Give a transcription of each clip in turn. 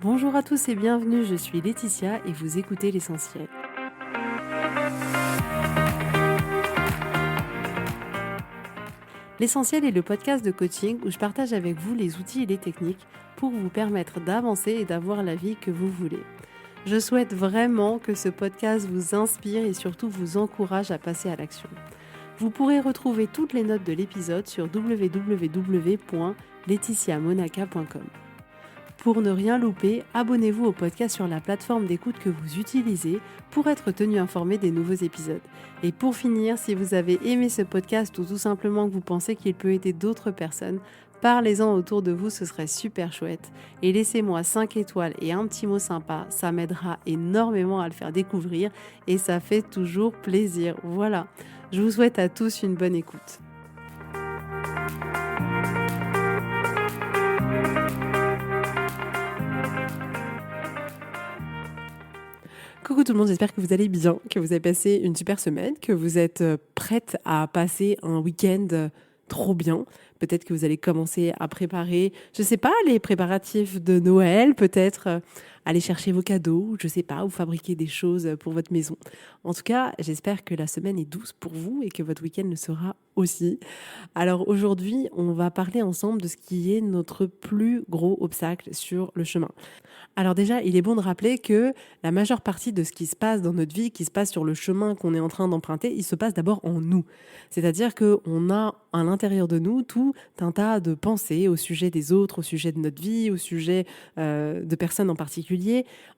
Bonjour à tous et bienvenue, je suis Laetitia et vous écoutez l'essentiel. L'essentiel est le podcast de coaching où je partage avec vous les outils et les techniques pour vous permettre d'avancer et d'avoir la vie que vous voulez. Je souhaite vraiment que ce podcast vous inspire et surtout vous encourage à passer à l'action. Vous pourrez retrouver toutes les notes de l'épisode sur www.laetitiamonaca.com. Pour ne rien louper, abonnez-vous au podcast sur la plateforme d'écoute que vous utilisez pour être tenu informé des nouveaux épisodes. Et pour finir, si vous avez aimé ce podcast ou tout simplement que vous pensez qu'il peut aider d'autres personnes, parlez-en autour de vous, ce serait super chouette. Et laissez-moi 5 étoiles et un petit mot sympa, ça m'aidera énormément à le faire découvrir et ça fait toujours plaisir. Voilà, je vous souhaite à tous une bonne écoute. Coucou tout le monde, j'espère que vous allez bien, que vous avez passé une super semaine, que vous êtes prête à passer un week-end trop bien. Peut-être que vous allez commencer à préparer, je sais pas, les préparatifs de Noël, peut-être aller chercher vos cadeaux, je sais pas, ou fabriquer des choses pour votre maison. En tout cas, j'espère que la semaine est douce pour vous et que votre week-end le sera aussi. Alors aujourd'hui, on va parler ensemble de ce qui est notre plus gros obstacle sur le chemin. Alors déjà, il est bon de rappeler que la majeure partie de ce qui se passe dans notre vie, qui se passe sur le chemin qu'on est en train d'emprunter, il se passe d'abord en nous. C'est-à-dire qu'on a à l'intérieur de nous tout un tas de pensées au sujet des autres, au sujet de notre vie, au sujet de personnes en particulier.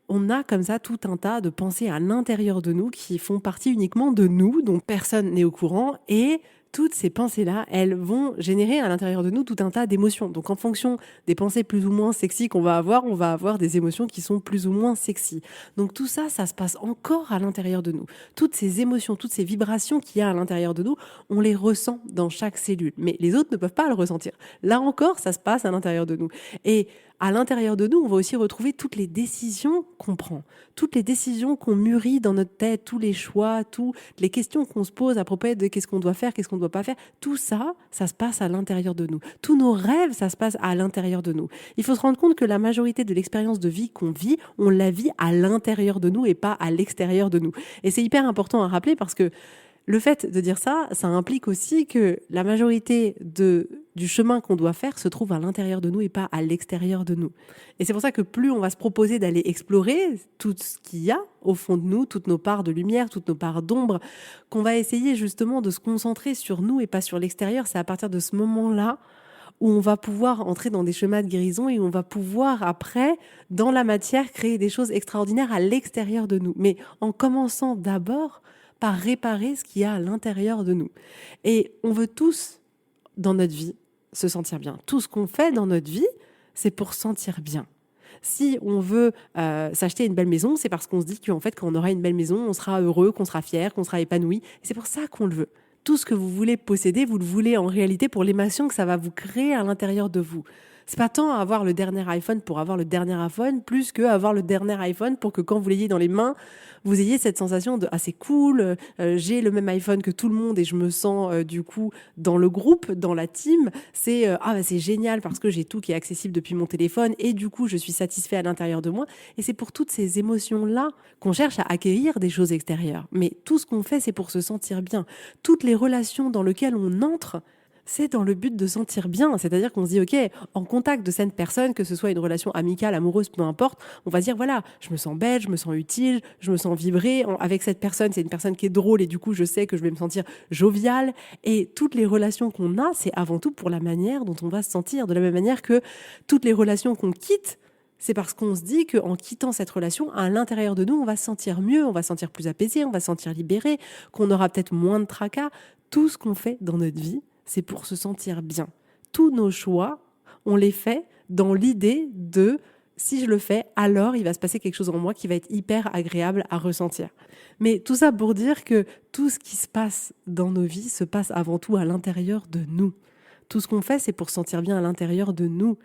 On a comme ça tout un tas de pensées à l'intérieur de nous qui font partie uniquement de nous, dont personne n'est au courant, et toutes ces pensées-là, elles vont générer à l'intérieur de nous tout un tas d'émotions. Donc en fonction des pensées plus ou moins sexy qu'on va avoir, on va avoir des émotions qui sont plus ou moins sexy. Donc tout ça, ça se passe encore à l'intérieur de nous. Toutes ces émotions, toutes ces vibrations qu'il y a à l'intérieur de nous, on les ressent dans chaque cellule. Mais les autres ne peuvent pas le ressentir. Là encore, ça se passe à l'intérieur de nous. Et à l'intérieur de nous, on va aussi retrouver toutes les décisions qu'on prend, toutes les décisions qu'on mûrit dans notre tête, tous les choix, toutes les questions qu'on se pose à propos de qu'est-ce qu'on doit faire, qu'est-ce qu'on ne doit pas faire. Tout ça, ça se passe à l'intérieur de nous. Tous nos rêves, ça se passe à l'intérieur de nous. Il faut se rendre compte que la majorité de l'expérience de vie qu'on vit, on la vit à l'intérieur de nous et pas à l'extérieur de nous. Et c'est hyper important à rappeler parce que le fait de dire ça, ça implique aussi que la majorité du chemin qu'on doit faire se trouve à l'intérieur de nous et pas à l'extérieur de nous. Et c'est pour ça que plus on va se proposer d'aller explorer tout ce qu'il y a au fond de nous, toutes nos parts de lumière, toutes nos parts d'ombre, qu'on va essayer justement de se concentrer sur nous et pas sur l'extérieur, c'est à partir de ce moment-là où on va pouvoir entrer dans des chemins de guérison et où on va pouvoir après, dans la matière, créer des choses extraordinaires à l'extérieur de nous. Mais en commençant d'abord par réparer ce qu'il y a à l'intérieur de nous. Et on veut tous, dans notre vie, se sentir bien. Tout ce qu'on fait dans notre vie, c'est pour se sentir bien. Si on veut s'acheter une belle maison, c'est parce qu'on se dit qu'en fait, quand on aura une belle maison, on sera heureux, qu'on sera fier, qu'on sera épanoui. C'est pour ça qu'on le veut. Tout ce que vous voulez posséder, vous le voulez en réalité pour l'émotion que ça va vous créer à l'intérieur de vous. C'est pas tant avoir le dernier iPhone pour avoir le dernier iPhone, plus que avoir le dernier iPhone pour que quand vous l'ayez dans les mains, vous ayez cette sensation de « ah c'est cool, j'ai le même iPhone que tout le monde et je me sens du coup dans le groupe, dans la team ». C'est « ah bah, c'est génial parce que j'ai tout qui est accessible depuis mon téléphone et du coup je suis satisfait à l'intérieur de moi ». Et c'est pour toutes ces émotions-là qu'on cherche à acquérir des choses extérieures. Mais tout ce qu'on fait, c'est pour se sentir bien. Toutes les relations dans lesquelles on entre, c'est dans le but de sentir bien. C'est-à-dire qu'on se dit, OK, en contact de cette personne, que ce soit une relation amicale, amoureuse, peu importe, on va se dire, voilà, je me sens belle, je me sens utile, je me sens vibrer. Avec cette personne, c'est une personne qui est drôle et du coup, je sais que je vais me sentir joviale. Et toutes les relations qu'on a, c'est avant tout pour la manière dont on va se sentir. De la même manière que toutes les relations qu'on quitte, c'est parce qu'on se dit qu'en quittant cette relation, à l'intérieur de nous, on va se sentir mieux, on va se sentir plus apaisé, on va se sentir libéré, qu'on aura peut-être moins de tracas. Tout ce qu'on fait dans notre vie, c'est pour se sentir bien. Tous nos choix, on les fait dans l'idée de si je le fais, alors il va se passer quelque chose en moi qui va être hyper agréable à ressentir. Mais tout ça pour dire que tout ce qui se passe dans nos vies se passe avant tout à l'intérieur de nous. Tout ce qu'on fait, c'est pour se sentir bien à l'intérieur de nous.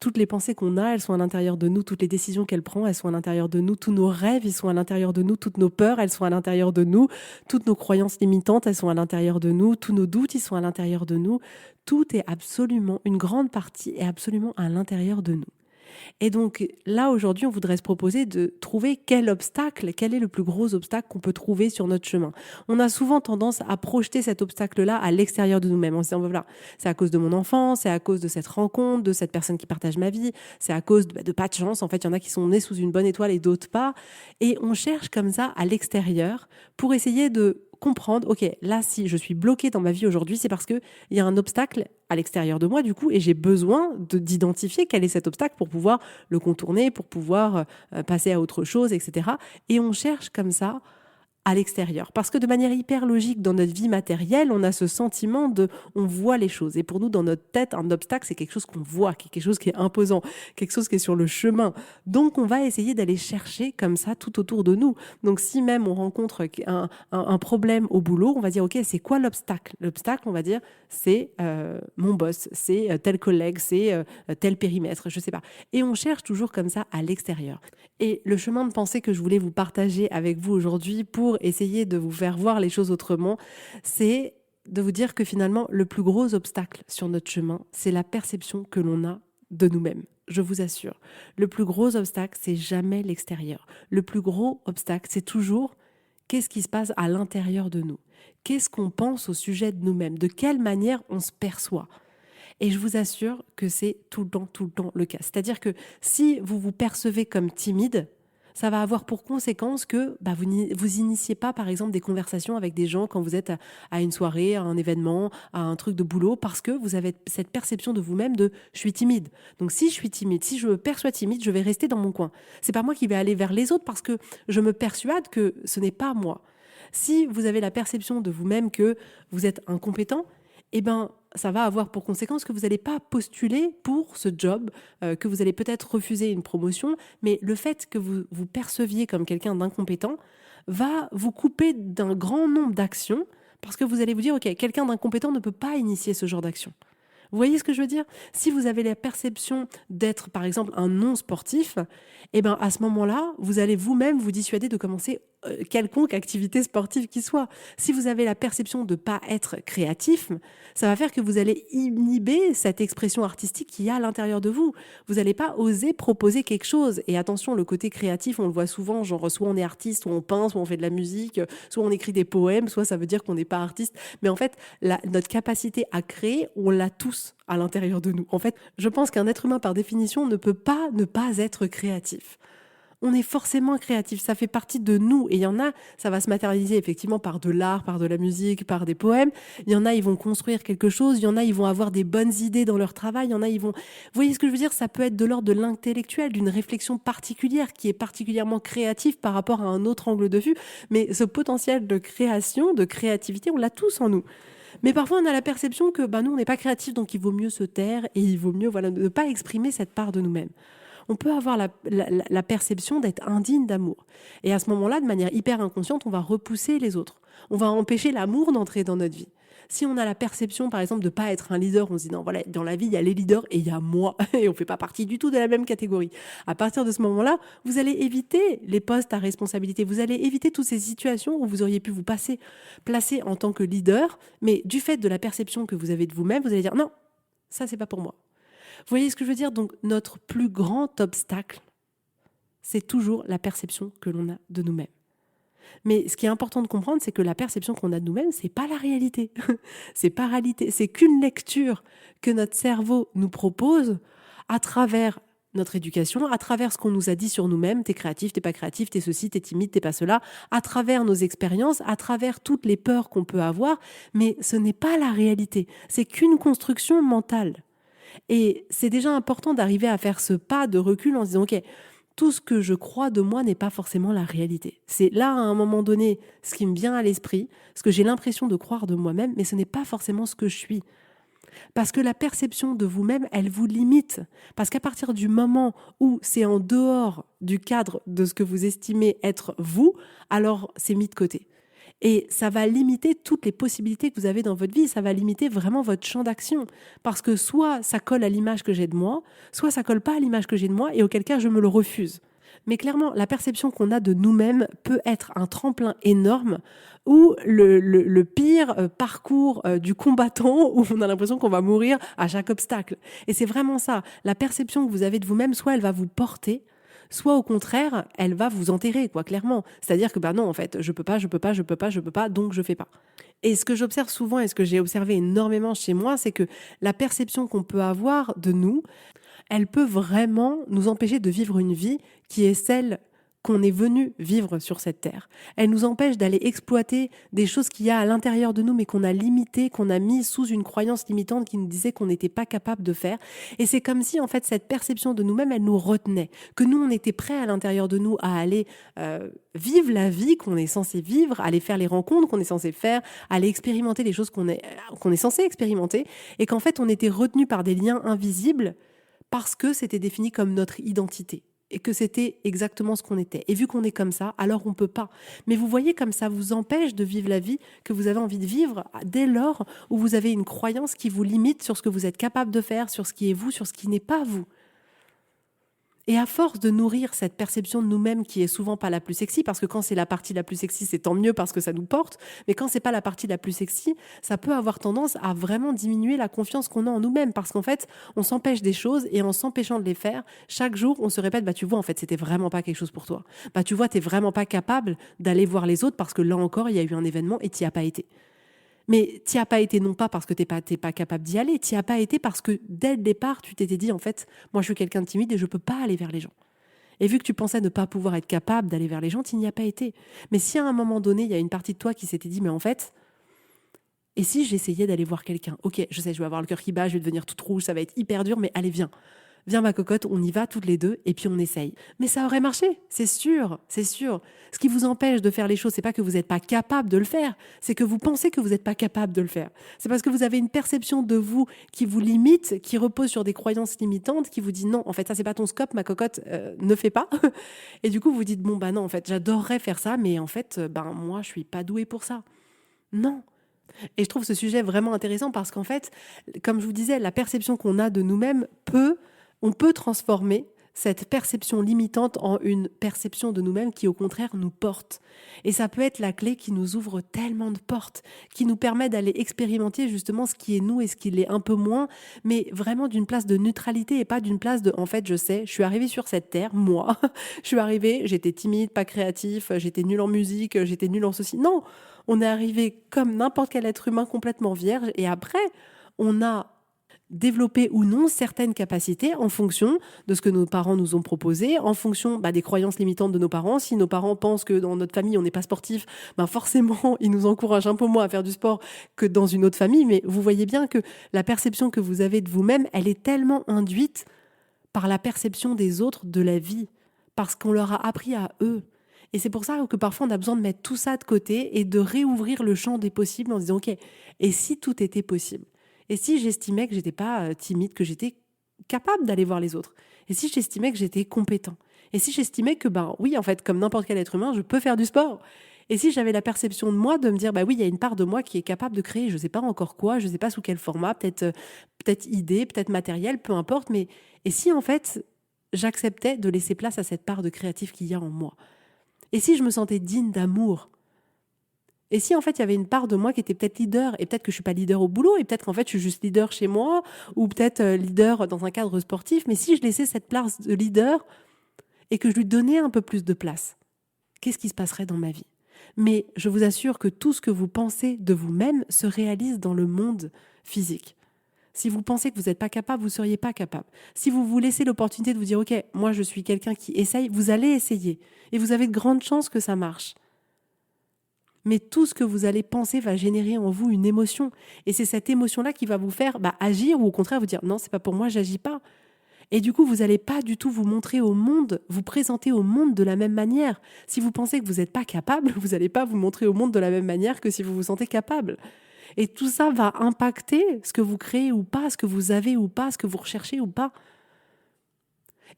Toutes les pensées qu'on a, elles sont à l'intérieur de nous. Toutes les décisions qu'elle prend, elles sont à l'intérieur de nous. Tous nos rêves, ils sont à l'intérieur de nous. Toutes nos peurs, elles sont à l'intérieur de nous. Toutes nos croyances limitantes, elles sont à l'intérieur de nous. Tous nos doutes, ils sont à l'intérieur de nous. Tout est absolument, une grande partie est absolument à l'intérieur de nous. Et donc là, aujourd'hui, on voudrait se proposer de trouver quel est le plus gros obstacle qu'on peut trouver sur notre chemin. On a souvent tendance à projeter cet obstacle-là à l'extérieur de nous-mêmes. En se disant, voilà, c'est à cause de mon enfance, c'est à cause de cette rencontre, de cette personne qui partage ma vie, c'est à cause de pas de chance. En fait, il y en a qui sont nés sous une bonne étoile et d'autres pas. Et on cherche comme ça à l'extérieur pour essayer de comprendre, ok, là, si je suis bloquée dans ma vie aujourd'hui, c'est parce qu'il y a un obstacle à l'extérieur de moi, du coup, et j'ai besoin d'identifier quel est cet obstacle pour pouvoir le contourner, pour pouvoir passer à autre chose, etc. Et on cherche comme ça à l'extérieur. Parce que de manière hyper logique, dans notre vie matérielle, on a ce sentiment on voit les choses. Et pour nous, dans notre tête, un obstacle, c'est quelque chose qu'on voit, quelque chose qui est imposant, quelque chose qui est sur le chemin. Donc, on va essayer d'aller chercher comme ça tout autour de nous. Donc, si même on rencontre un problème au boulot, on va dire, OK, c'est quoi l'obstacle? L'obstacle, on va dire, c'est mon boss, c'est tel collègue, c'est tel périmètre, je sais pas. Et on cherche toujours comme ça à l'extérieur. Et le chemin de pensée que je voulais vous partager avec vous aujourd'hui pour essayer de vous faire voir les choses autrement, c'est de vous dire que finalement, le plus gros obstacle sur notre chemin, c'est la perception que l'on a de nous-mêmes. Je vous assure, le plus gros obstacle, c'est jamais l'extérieur. Le plus gros obstacle, c'est toujours qu'est-ce qui se passe à l'intérieur de nous. Qu'est-ce qu'on pense au sujet de nous-mêmes? De quelle manière on se perçoit? Et je vous assure que c'est tout le temps le cas. C'est-à-dire que si vous vous percevez comme timide, ça va avoir pour conséquence que vous initiez pas, par exemple, des conversations avec des gens quand vous êtes à une soirée, à un événement, à un truc de boulot, parce que vous avez cette perception de vous-même de « je suis timide ». Donc si je suis timide, si je me perçois timide, je vais rester dans mon coin. C'est pas moi qui vais aller vers les autres parce que je me persuade que ce n'est pas moi. Si vous avez la perception de vous-même que vous êtes incompétent, eh ben, ça va avoir pour conséquence que vous n'allez pas postuler pour ce job, que vous allez peut-être refuser une promotion, mais le fait que vous vous perceviez comme quelqu'un d'incompétent va vous couper d'un grand nombre d'actions parce que vous allez vous dire, OK, quelqu'un d'incompétent ne peut pas initier ce genre d'action. Vous voyez ce que je veux dire? Si vous avez la perception d'être, par exemple, un non-sportif, eh ben, à ce moment-là, vous allez vous-même vous dissuader de commencer quelconque activité sportive qui soit. Si vous avez la perception de ne pas être créatif, ça va faire que vous allez inhiber cette expression artistique qu'il y a à l'intérieur de vous. Vous n'allez pas oser proposer quelque chose. Et attention, le côté créatif, on le voit souvent, genre soit on est artiste, soit on peint, soit on fait de la musique, soit on écrit des poèmes, soit ça veut dire qu'on n'est pas artiste. Mais en fait, notre capacité à créer, on l'a tous à l'intérieur de nous. En fait, je pense qu'un être humain, par définition, ne peut pas ne pas être créatif. On est forcément créatif, ça fait partie de nous. Et il y en a, ça va se matérialiser effectivement par de l'art, par de la musique, par des poèmes. Il y en a, ils vont construire quelque chose. Il y en a, ils vont avoir des bonnes idées dans leur travail. Il y en a, ils vont... Vous voyez ce que je veux dire? Ça peut être de l'ordre de l'intellectuel, d'une réflexion particulière qui est particulièrement créative par rapport à un autre angle de vue. Mais ce potentiel de création, de créativité, on l'a tous en nous. Mais parfois, on a la perception que nous, on n'est pas créatif, donc il vaut mieux se taire et il vaut mieux ne pas exprimer cette part de nous-mêmes. On peut avoir la perception d'être indigne d'amour. Et à ce moment-là, de manière hyper inconsciente, on va repousser les autres. On va empêcher l'amour d'entrer dans notre vie. Si on a la perception, par exemple, de ne pas être un leader, on se dit non, voilà, dans la vie, il y a les leaders et il y a moi. Et on ne fait pas partie du tout de la même catégorie. À partir de ce moment-là, vous allez éviter les postes à responsabilité. Vous allez éviter toutes ces situations où vous auriez pu vous placer en tant que leader. Mais du fait de la perception que vous avez de vous-même, vous allez dire non, ça, c'est pas pour moi. Vous voyez ce que je veux dire? Donc, notre plus grand obstacle, c'est toujours la perception que l'on a de nous-mêmes. Mais ce qui est important de comprendre, c'est que la perception qu'on a de nous-mêmes, c'est pas la réalité. C'est pas la réalité. C'est qu'une lecture que notre cerveau nous propose à travers notre éducation, à travers ce qu'on nous a dit sur nous-mêmes. T'es créatif, t'es pas créatif, t'es ceci, t'es timide, t'es pas cela. À travers nos expériences, à travers toutes les peurs qu'on peut avoir. Mais ce n'est pas la réalité. C'est qu'une construction mentale. Et c'est déjà important d'arriver à faire ce pas de recul en se disant, OK, tout ce que je crois de moi n'est pas forcément la réalité. C'est là, à un moment donné, ce qui me vient à l'esprit, ce que j'ai l'impression de croire de moi-même, mais ce n'est pas forcément ce que je suis. Parce que la perception de vous-même, elle vous limite. Parce qu'à partir du moment où c'est en dehors du cadre de ce que vous estimez être vous, alors c'est mis de côté. Et ça va limiter toutes les possibilités que vous avez dans votre vie. Ça va limiter vraiment votre champ d'action. Parce que soit ça colle à l'image que j'ai de moi, soit ça colle pas à l'image que j'ai de moi et auquel cas je me le refuse. Mais clairement, la perception qu'on a de nous-mêmes peut être un tremplin énorme ou le pire parcours du combattant où on a l'impression qu'on va mourir à chaque obstacle. Et c'est vraiment ça. La perception que vous avez de vous-même, soit elle va vous porter, soit au contraire, elle va vous enterrer, quoi, clairement. C'est-à-dire que, bah non, en fait, je peux pas, donc je fais pas. Et ce que j'observe souvent et ce que j'ai observé énormément chez moi, c'est que la perception qu'on peut avoir de nous, elle peut vraiment nous empêcher de vivre une vie qui est celle qu'on est venu vivre sur cette terre. Elle nous empêche d'aller exploiter des choses qu'il y a à l'intérieur de nous, mais qu'on a limitées, qu'on a mis sous une croyance limitante qui nous disait qu'on n'était pas capable de faire. Et c'est comme si, en fait, cette perception de nous-mêmes, elle nous retenait. Que nous, on était prêts à l'intérieur de nous à aller vivre la vie qu'on est censé vivre, aller faire les rencontres qu'on est censé faire, aller expérimenter les choses qu'on est censé expérimenter, et qu'en fait, on était retenu par des liens invisibles parce que c'était défini comme notre identité et que c'était exactement ce qu'on était. Et vu qu'on est comme ça, alors on peut pas. Mais vous voyez comme ça vous empêche de vivre la vie que vous avez envie de vivre dès lors où vous avez une croyance qui vous limite sur ce que vous êtes capable de faire, sur ce qui est vous, sur ce qui n'est pas vous. Et à force de nourrir cette perception de nous-mêmes qui est souvent pas la plus sexy, parce que quand c'est la partie la plus sexy, c'est tant mieux parce que ça nous porte, mais quand c'est pas la partie la plus sexy, ça peut avoir tendance à vraiment diminuer la confiance qu'on a en nous-mêmes, parce qu'en fait, on s'empêche des choses et en s'empêchant de les faire, chaque jour, on se répète, bah tu vois, en fait, c'était vraiment pas quelque chose pour toi. Bah tu vois, t'es vraiment pas capable d'aller voir les autres parce que là encore, il y a eu un événement et t'y as pas été. Mais t'y as pas été non pas parce que t'es pas capable d'y aller, t'y as pas été parce que dès le départ, tu t'étais dit en fait, moi je suis quelqu'un de timide et je peux pas aller vers les gens. Et vu que tu pensais ne pas pouvoir être capable d'aller vers les gens, tu n'y as pas été. Mais si à un moment donné, il y a une partie de toi qui s'était dit, mais en fait, et si j'essayais d'aller voir quelqu'un? Ok, je sais, je vais avoir le cœur qui bat, je vais devenir toute rouge, ça va être hyper dur, mais allez, viens. Viens ma cocotte, on y va toutes les deux et puis on essaye. Mais ça aurait marché, c'est sûr, c'est sûr. Ce qui vous empêche de faire les choses, c'est pas que vous n'êtes pas capable de le faire, c'est que vous pensez que vous n'êtes pas capable de le faire. C'est parce que vous avez une perception de vous qui vous limite, qui repose sur des croyances limitantes, qui vous dit non, en fait ça c'est pas ton scope, ma cocotte, ne fais pas. Et du coup vous dites bon bah non, en fait j'adorerais faire ça, mais en fait ben moi je suis pas douée pour ça. Non. Et je trouve ce sujet vraiment intéressant parce qu'en fait, comme je vous disais, la perception qu'on a de nous-mêmes on peut transformer cette perception limitante en une perception de nous-mêmes qui au contraire nous porte. Et ça peut être la clé qui nous ouvre tellement de portes, qui nous permet d'aller expérimenter justement ce qui est nous et ce qui l'est un peu moins, mais vraiment d'une place de neutralité et pas d'une place de en fait je sais, je suis arrivée sur cette terre, moi, je suis arrivée, j'étais timide, pas créatif, j'étais nulle en musique, j'étais nulle en ceci. Non, on est arrivé comme n'importe quel être humain complètement vierge et après, on a développer ou non certaines capacités en fonction de ce que nos parents nous ont proposé, en fonction des croyances limitantes de nos parents. Si nos parents pensent que dans notre famille on n'est pas sportif, forcément ils nous encouragent un peu moins à faire du sport que dans une autre famille. Mais vous voyez bien que la perception que vous avez de vous-même, elle est tellement induite par la perception des autres de la vie, parce qu'on leur a appris à eux. Et c'est pour ça que parfois on a besoin de mettre tout ça de côté et de réouvrir le champ des possibles en disant ok, et si tout était possible? Et si j'estimais que j'étais pas timide, que j'étais capable d'aller voir les autres? Et si j'estimais que j'étais compétent? Et si j'estimais que oui, en fait, comme n'importe quel être humain, je peux faire du sport? Et si j'avais la perception de moi de me dire oui, il y a une part de moi qui est capable de créer, je sais pas encore quoi, je sais pas sous quel format, peut-être idée, peut-être matériel, peu importe, mais et si en fait j'acceptais de laisser place à cette part de créatif qu'il y a en moi? Et si je me sentais digne d'amour? Et si en fait il y avait une part de moi qui était peut-être leader, et peut-être que je suis pas leader au boulot, et peut-être qu'en fait je suis juste leader chez moi, ou peut-être leader dans un cadre sportif, mais si je laissais cette place de leader et que je lui donnais un peu plus de place, qu'est-ce qui se passerait dans ma vie? Mais je vous assure que tout ce que vous pensez de vous-même se réalise dans le monde physique. Si vous pensez que vous n'êtes pas capable, vous ne seriez pas capable. Si vous vous laissez l'opportunité de vous dire « Ok, moi je suis quelqu'un qui essaye », vous allez essayer. Et vous avez de grandes chances que ça marche. Mais tout ce que vous allez penser va générer en vous une émotion. Et c'est cette émotion-là qui va vous faire agir ou au contraire vous dire « Non, c'est pas pour moi, j'agis pas ». Et du coup, vous n'allez pas du tout vous montrer au monde, vous présenter au monde de la même manière. Si vous pensez que vous n'êtes pas capable, vous n'allez pas vous montrer au monde de la même manière que si vous vous sentez capable. Et tout ça va impacter ce que vous créez ou pas, ce que vous avez ou pas, ce que vous recherchez ou pas.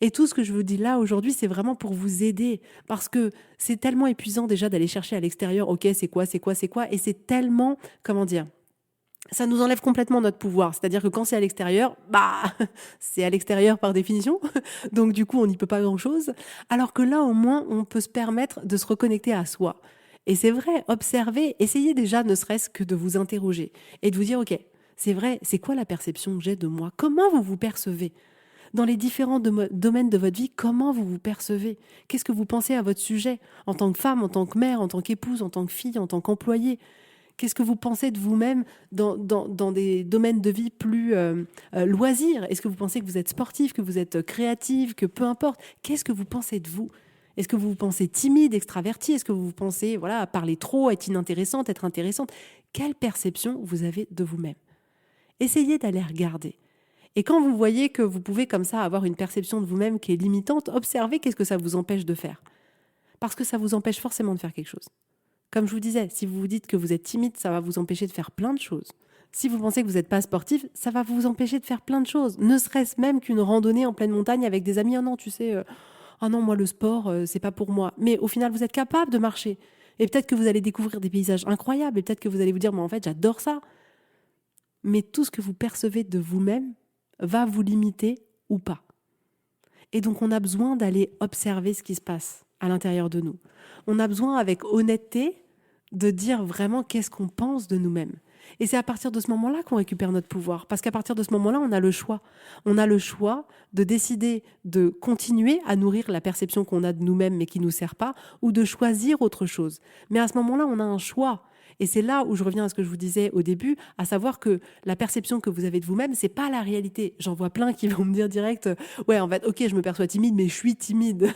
Et tout ce que je vous dis là aujourd'hui, c'est vraiment pour vous aider. Parce que c'est tellement épuisant déjà d'aller chercher à l'extérieur, ok, c'est quoi, et c'est tellement, comment dire, ça nous enlève complètement notre pouvoir. C'est-à-dire que quand c'est à l'extérieur, c'est à l'extérieur par définition. Donc du coup, on n'y peut pas grand-chose. Alors que là, au moins, on peut se permettre de se reconnecter à soi. Et c'est vrai, observez, essayez déjà ne serait-ce que de vous interroger et de vous dire, OK, c'est vrai, c'est quoi la perception que j'ai de moi? Comment vous vous percevez? Dans les différents domaines de votre vie, comment vous vous percevez? Qu'est-ce que vous pensez à votre sujet? En tant que femme, en tant que mère, en tant qu'épouse, en tant que fille, en tant qu'employée? Qu'est-ce que vous pensez de vous-même dans des domaines de vie plus loisirs? Est-ce que vous pensez que vous êtes sportif, que vous êtes créative, que peu importe? Qu'est-ce que vous pensez de vous? Est-ce que vous vous pensez timide, extraverti? Est-ce que vous vous pensez voilà, parler trop, être inintéressante, être intéressante? Quelle perception vous avez de vous-même? Essayez d'aller regarder. Et quand vous voyez que vous pouvez comme ça avoir une perception de vous-même qui est limitante, observez qu'est-ce que ça vous empêche de faire. Parce que ça vous empêche forcément de faire quelque chose. Comme je vous disais, si vous vous dites que vous êtes timide, ça va vous empêcher de faire plein de choses. Si vous pensez que vous n'êtes pas sportif, ça va vous empêcher de faire plein de choses. Ne serait-ce même qu'une randonnée en pleine montagne avec des amis. Ah non, tu sais, ah non, moi le sport, c'est pas pour moi. Mais au final, vous êtes capable de marcher. Et peut-être que vous allez découvrir des paysages incroyables. Et peut-être que vous allez vous dire, mais en fait, j'adore ça. Mais tout ce que vous percevez de vous-même va vous limiter ou pas. Et donc, on a besoin d'aller observer ce qui se passe à l'intérieur de nous. On a besoin, avec honnêteté, de dire vraiment qu'est-ce qu'on pense de nous-mêmes. Et c'est à partir de ce moment-là qu'on récupère notre pouvoir. Parce qu'à partir de ce moment-là, on a le choix. On a le choix de décider de continuer à nourrir la perception qu'on a de nous-mêmes mais qui ne nous sert pas, ou de choisir autre chose. Mais à ce moment-là, on a un choix. Et c'est là où je reviens à ce que je vous disais au début, à savoir que la perception que vous avez de vous-même, c'est pas la réalité. J'en vois plein qui vont me dire direct, ouais, en fait, ok, je me perçois timide, mais je suis timide.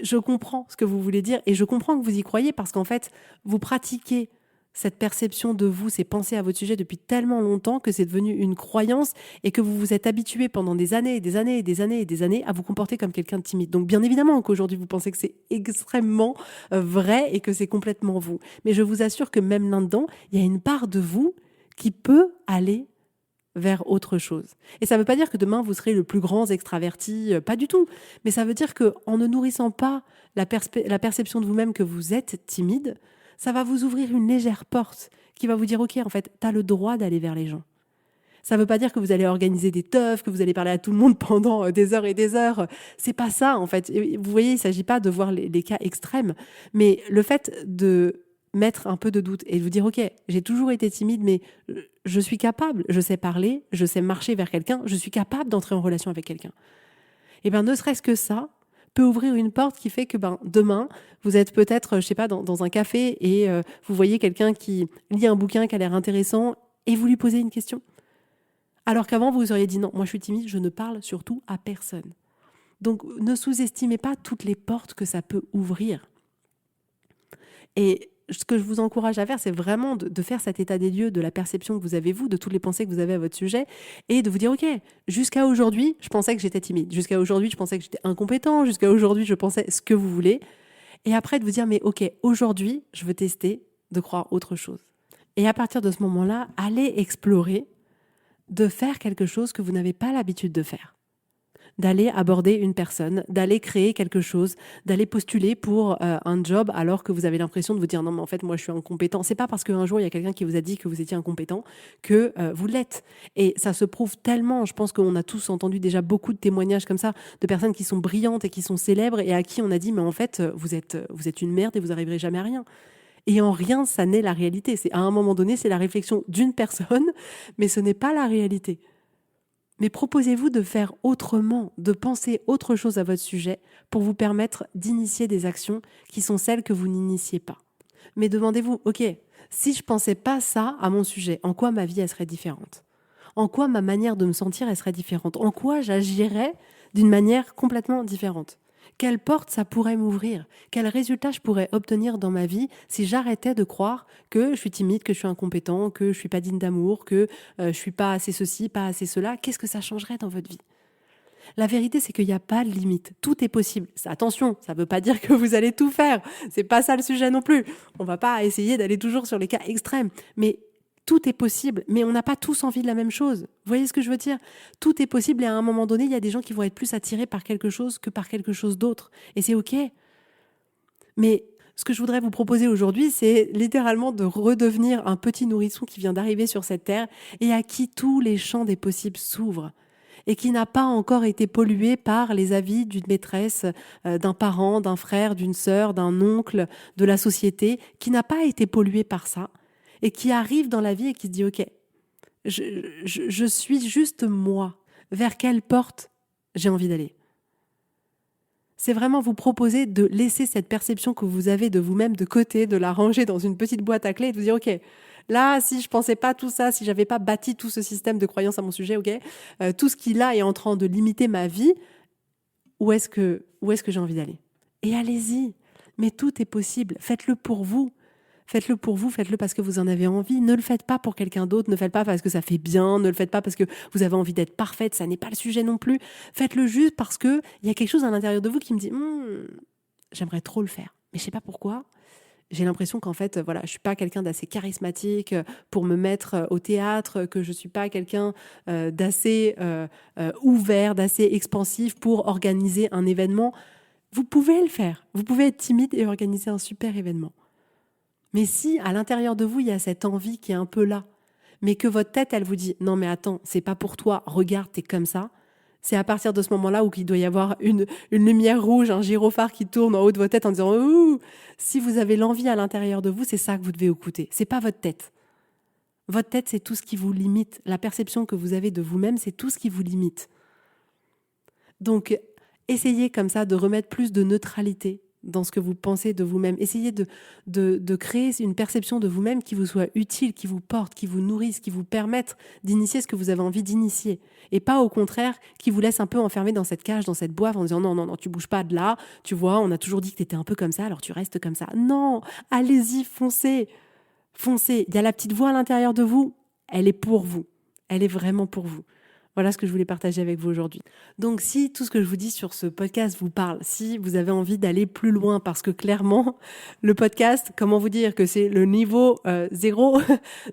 Je comprends ce que vous voulez dire et je comprends que vous y croyez parce qu'en fait, vous pratiquez cette perception de vous, ces pensées à votre sujet depuis tellement longtemps que c'est devenu une croyance et que vous vous êtes habitué pendant des années et des années et des années et des années à vous comporter comme quelqu'un de timide. Donc bien évidemment qu'aujourd'hui vous pensez que c'est extrêmement vrai et que c'est complètement vous. Mais je vous assure que même là-dedans, il y a une part de vous qui peut aller vers autre chose. Et ça ne veut pas dire que demain vous serez le plus grand extraverti, pas du tout. Mais ça veut dire que en ne nourrissant pas la perception de vous-même que vous êtes timide, ça va vous ouvrir une légère porte qui va vous dire ok, en fait, tu as le droit d'aller vers les gens. Ça ne veut pas dire que vous allez organiser des teufs, que vous allez parler à tout le monde pendant des heures et des heures. C'est pas ça, en fait. Et vous voyez, il ne s'agit pas de voir les cas extrêmes, mais le fait de mettre un peu de doute et de vous dire, OK, j'ai toujours été timide, mais je suis capable, je sais parler, je sais marcher vers quelqu'un, je suis capable d'entrer en relation avec quelqu'un. Et bien, ne serait-ce que ça peut ouvrir une porte qui fait que demain, vous êtes peut-être, je sais pas, dans un café et vous voyez quelqu'un qui lit un bouquin qui a l'air intéressant et vous lui posez une question. Alors qu'avant, vous auriez dit non, moi je suis timide, je ne parle surtout à personne. Donc ne sous-estimez pas toutes les portes que ça peut ouvrir. Et ce que je vous encourage à faire, c'est vraiment de faire cet état des lieux de la perception que vous avez vous, de toutes les pensées que vous avez à votre sujet, et de vous dire, OK, jusqu'à aujourd'hui, je pensais que j'étais timide. Jusqu'à aujourd'hui, je pensais que j'étais incompétent. Jusqu'à aujourd'hui, je pensais ce que vous voulez. Et après, de vous dire, mais OK, aujourd'hui, je veux tester de croire autre chose. Et à partir de ce moment-là, allez explorer de faire quelque chose que vous n'avez pas l'habitude de faire. D'aller aborder une personne, d'aller créer quelque chose, d'aller postuler pour un job alors que vous avez l'impression de vous dire non mais en fait moi je suis incompétent. C'est pas parce qu'un jour il y a quelqu'un qui vous a dit que vous étiez incompétent que vous l'êtes. Et ça se prouve tellement, je pense qu'on a tous entendu déjà beaucoup de témoignages comme ça de personnes qui sont brillantes et qui sont célèbres et à qui on a dit mais en fait vous êtes une merde et vous n'arriverez jamais à rien. Et en rien, ça n'est la réalité. C'est, à un moment donné, c'est la réflexion d'une personne, mais ce n'est pas la réalité. Mais proposez-vous de faire autrement, de penser autre chose à votre sujet pour vous permettre d'initier des actions qui sont celles que vous n'initiez pas. Mais demandez-vous, ok, si je pensais pas ça à mon sujet, en quoi ma vie elle serait différente? En quoi ma manière de me sentir elle serait différente? En quoi j'agirais d'une manière complètement différente? Quelle porte ça pourrait m'ouvrir? Quel résultat je pourrais obtenir dans ma vie si j'arrêtais de croire que je suis timide, que je suis incompétent, que je suis pas digne d'amour, que je suis pas assez ceci, pas assez cela? Qu'est-ce que ça changerait dans votre vie? La vérité, c'est qu'il n'y a pas de limite. Tout est possible. Attention, ça ne veut pas dire que vous allez tout faire. C'est pas ça le sujet non plus. On va pas essayer d'aller toujours sur les cas extrêmes. Mais tout est possible. Mais on n'a pas tous envie de la même chose. Vous voyez ce que je veux dire? Tout est possible et à un moment donné, il y a des gens qui vont être plus attirés par quelque chose que par quelque chose d'autre. Et c'est OK. Mais Ce que je voudrais vous proposer aujourd'hui, c'est littéralement de redevenir un petit nourrisson qui vient d'arriver sur cette terre et à qui tous les champs des possibles s'ouvrent et qui n'a pas encore été pollué par les avis d'une maîtresse, d'un parent, d'un frère, d'une sœur, d'un oncle, de la société, qui n'a pas été pollué par ça et qui arrive dans la vie et qui se dit « Ok, je suis juste moi. Vers quelle porte j'ai envie d'aller ?» C'est vraiment vous proposer de laisser cette perception que vous avez de vous-même de côté, de la ranger dans une petite boîte à clés et de vous dire « Ok, là, si je pensais pas tout ça, si j'avais pas bâti tout ce système de croyances à mon sujet, ok, tout ce qui là est en train de limiter ma vie, où est-ce que j'ai envie d'aller ?» Et allez-y, mais tout est possible. Faites-le pour vous. Faites-le pour vous, faites-le parce que vous en avez envie. Ne le faites pas pour quelqu'un d'autre, ne le faites pas parce que ça fait bien, ne le faites pas parce que vous avez envie d'être parfaite, ça n'est pas le sujet non plus. Faites-le juste parce que il y a quelque chose à l'intérieur de vous qui me dit j'aimerais trop le faire, mais je sais pas pourquoi. J'ai l'impression qu'en fait, voilà, je suis pas quelqu'un d'assez charismatique pour me mettre au théâtre, que je suis pas quelqu'un d'assez ouvert, d'assez expansif pour organiser un événement. Vous pouvez le faire. Vous pouvez être timide et organiser un super événement. Mais si à l'intérieur de vous, il y a cette envie qui est un peu là, mais que votre tête, elle vous dit « Non mais attends, c'est pas pour toi, regarde, t'es comme ça », c'est à partir de ce moment-là où il doit y avoir une lumière rouge, un gyrophare qui tourne en haut de votre tête en disant « Ouh !» Si vous avez l'envie à l'intérieur de vous, c'est ça que vous devez écouter. C'est pas votre tête. Votre tête, c'est tout ce qui vous limite. La perception que vous avez de vous-même, c'est tout ce qui vous limite. Donc, essayez comme ça de remettre plus de neutralité dans ce que vous pensez de vous-même. Essayez de créer une perception de vous-même qui vous soit utile, qui vous porte, qui vous nourrisse, qui vous permette d'initier ce que vous avez envie d'initier. Et pas au contraire, qui vous laisse un peu enfermé dans cette cage, dans cette boîte, en disant non, tu bouges pas de là, tu vois, on a toujours dit que tu étais un peu comme ça, alors tu restes comme ça. Non, allez-y, foncez. Foncez. Il y a la petite voix à l'intérieur de vous, elle est pour vous. Elle est vraiment pour vous. Voilà ce que je voulais partager avec vous aujourd'hui. Donc si tout ce que je vous dis sur ce podcast vous parle, si vous avez envie d'aller plus loin, parce que clairement, le podcast, comment vous dire que c'est le niveau zéro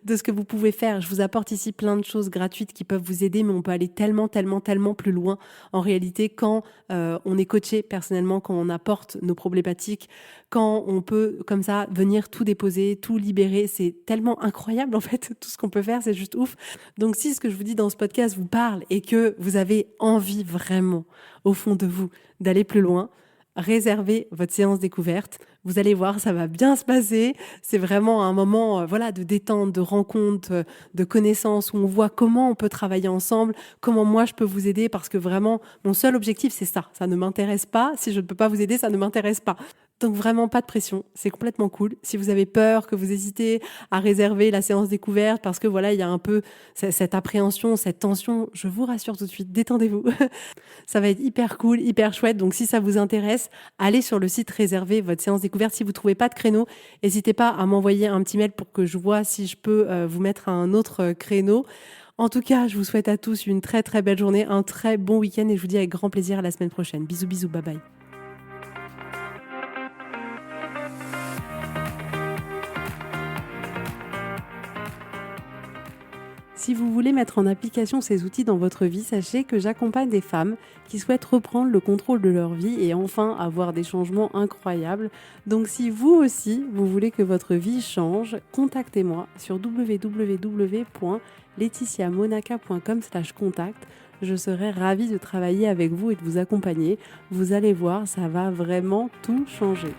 de ce que vous pouvez faire. Je vous apporte ici plein de choses gratuites qui peuvent vous aider, mais on peut aller tellement plus loin en réalité quand on est coaché personnellement, quand on apporte nos problématiques, quand on peut comme ça venir tout déposer, tout libérer. C'est tellement incroyable en fait, tout ce qu'on peut faire, c'est juste ouf. Donc si ce que je vous dis dans ce podcast vous parle et que vous avez envie vraiment, au fond de vous, d'aller plus loin, réservez votre séance découverte. Vous allez voir, ça va bien se passer. C'est vraiment un moment de détente, de rencontre, de connaissance où on voit comment on peut travailler ensemble, comment moi je peux vous aider parce que vraiment, mon seul objectif, c'est ça. Ça ne m'intéresse pas. Si je ne peux pas vous aider, ça ne m'intéresse pas. Donc vraiment pas de pression, c'est complètement cool. Si vous avez peur, que vous hésitez à réserver la séance découverte parce que voilà, il y a un peu cette appréhension, cette tension, je vous rassure tout de suite, détendez-vous. Ça va être hyper cool, hyper chouette. Donc si ça vous intéresse, allez sur le site réserver votre séance découverte. Si vous trouvez pas de créneau, n'hésitez pas à m'envoyer un petit mail pour que je vois si je peux vous mettre un autre créneau. En tout cas, je vous souhaite à tous une très très belle journée, un très bon week-end et je vous dis avec grand plaisir à la semaine prochaine. Bisous bisous, bye bye. Si vous voulez mettre en application ces outils dans votre vie, sachez que j'accompagne des femmes qui souhaitent reprendre le contrôle de leur vie et enfin avoir des changements incroyables. Donc si vous aussi, vous voulez que votre vie change, contactez-moi sur www.laetitiamonaca.com/contact. Je serai ravie de travailler avec vous et de vous accompagner. Vous allez voir, ça va vraiment tout changer.